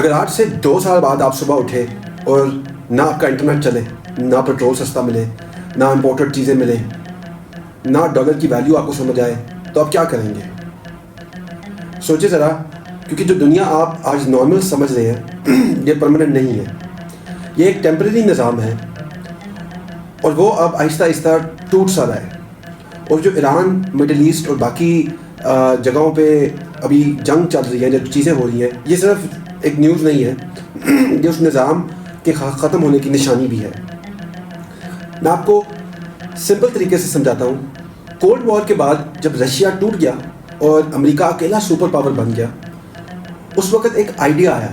اگر آج سے 2 سال بعد آپ صبح اٹھے اور نہ آپ کا انٹرنیٹ چلے، نہ پیٹرول سستا ملے، نہ امپورٹڈ چیزیں ملیں، نہ ڈالر کی ویلیو آپ کو سمجھ آئے، تو آپ کیا کریں گے؟ سوچے ذرا، کیونکہ جو دنیا آپ آج نارمل سمجھ رہے ہیں یہ پرماننٹ نہیں ہے، یہ ایک ٹیمپریری نظام ہے، اور وہ اب آہستہ آہستہ ٹوٹ سا رہا ہے. اور جو ایران، مڈل ایسٹ اور باقی جگہوں پہ ابھی جنگ چل رہی ہے، جو چیزیں ہو رہی ہیں، یہ صرف ایک نیوز نہیں ہے، یہ اس نظام کے ختم ہونے کی نشانی بھی ہے. میں آپ کو سمپل طریقے سے سمجھاتا ہوں. کولڈ وار کے بعد جب رشیا ٹوٹ گیا اور امریکہ اکیلا سپر پاور بن گیا، اس وقت ایک آئیڈیا آیا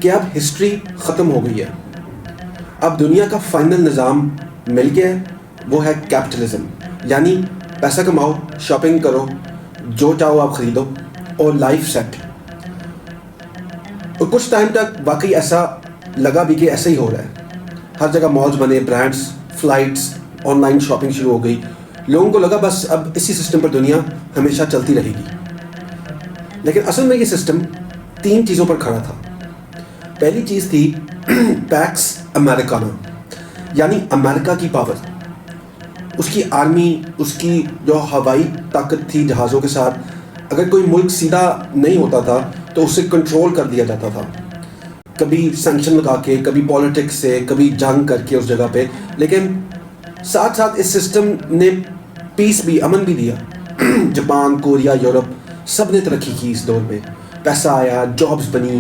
کہ اب ہسٹری ختم ہو گئی ہے، اب دنیا کا فائنل نظام مل گیا ہے، وہ ہے کیپٹلزم. یعنی پیسہ کماؤ، شاپنگ کرو، جو چاہو آپ خریدو، اور لائف سیٹ. اور کچھ ٹائم تک واقعی ایسا لگا بھی کہ ایسا ہی ہو رہا ہے. ہر جگہ مالز بنے، brands, flights, on line shopping شروع ہو گئی. لوگوں کو لگا بس اب اسی سسٹم پر دنیا ہمیشہ چلتی رہے گی. لیکن اصل میں یہ سسٹم 3 چیزوں پر کھڑا تھا. پہلی چیز تھی پیکس امریکانا، یعنی امریکہ کی پاور، اس کی آرمی، اس کی جو ہوائی طاقت تھی جہازوں کے ساتھ. اگر کوئی ملک سیدھا نہیں ہوتا تھا تو اسے کنٹرول کر دیا جاتا تھا، کبھی سینکشن لگا کے، کبھی پالیٹکس سے، کبھی جنگ کر کے اس جگہ پہ. لیکن ساتھ ساتھ اس سسٹم نے پیس بھی، امن بھی دیا. جاپان، کوریا، یورپ سب نے ترقی کی اس دور میں. پیسہ آیا، جابس بنی،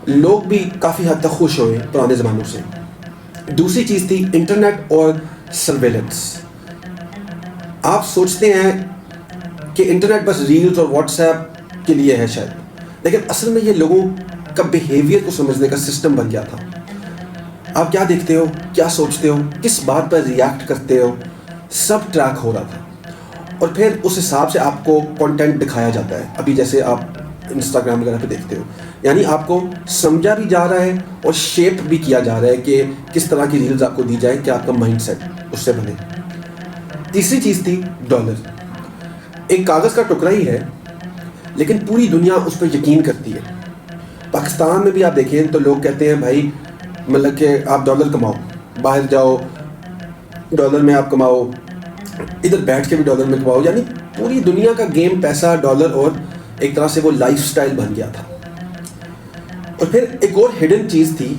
لوگ بھی کافی حد تک خوش ہوئے پرانے زمانوں سے. دوسری چیز تھی انٹرنیٹ اور سرویلنس. آپ سوچتے ہیں کہ انٹرنیٹ بس ریلز اور واٹس ایپ کے لیے ہے شاید، لیکن اصل میں یہ لوگوں کا بیہیویئر کو سمجھنے کا سسٹم بن گیا تھا. آپ کیا دیکھتے ہو، کیا سوچتے ہو، کس بات پر ریئیکٹ کرتے ہو، سب ٹریک ہو رہا تھا. اور پھر اس حساب سے آپ کو کنٹینٹ دکھایا جاتا ہے. ابھی جیسے آپ انسٹاگرام وغیرہ پہ دیکھتے ہو، یعنی آپ کو سمجھا بھی جا رہا ہے اور شیپ بھی کیا جا رہا ہے کہ کس طرح کی ریلز آپ کو دی جائے کہ آپ کا مائنڈ سیٹ اس سے بنے. تیسری چیز تھی ڈالر. ایک کاغذ کا ٹکڑا ہی ہے، لیکن پوری دنیا اس پر یقین کرتی ہے. پاکستان میں بھی آپ دیکھیں تو لوگ کہتے ہیں بھائی مطلب کہ آپ ڈالر کماؤ، باہر جاؤ ڈالر میں آپ کماؤ، ادھر بیٹھ کے بھی ڈالر میں کماؤ. یعنی پوری دنیا کا گیم پیسہ، ڈالر، اور ایک طرح سے وہ لائف سٹائل بن گیا تھا. اور پھر ایک اور ہڈن چیز تھی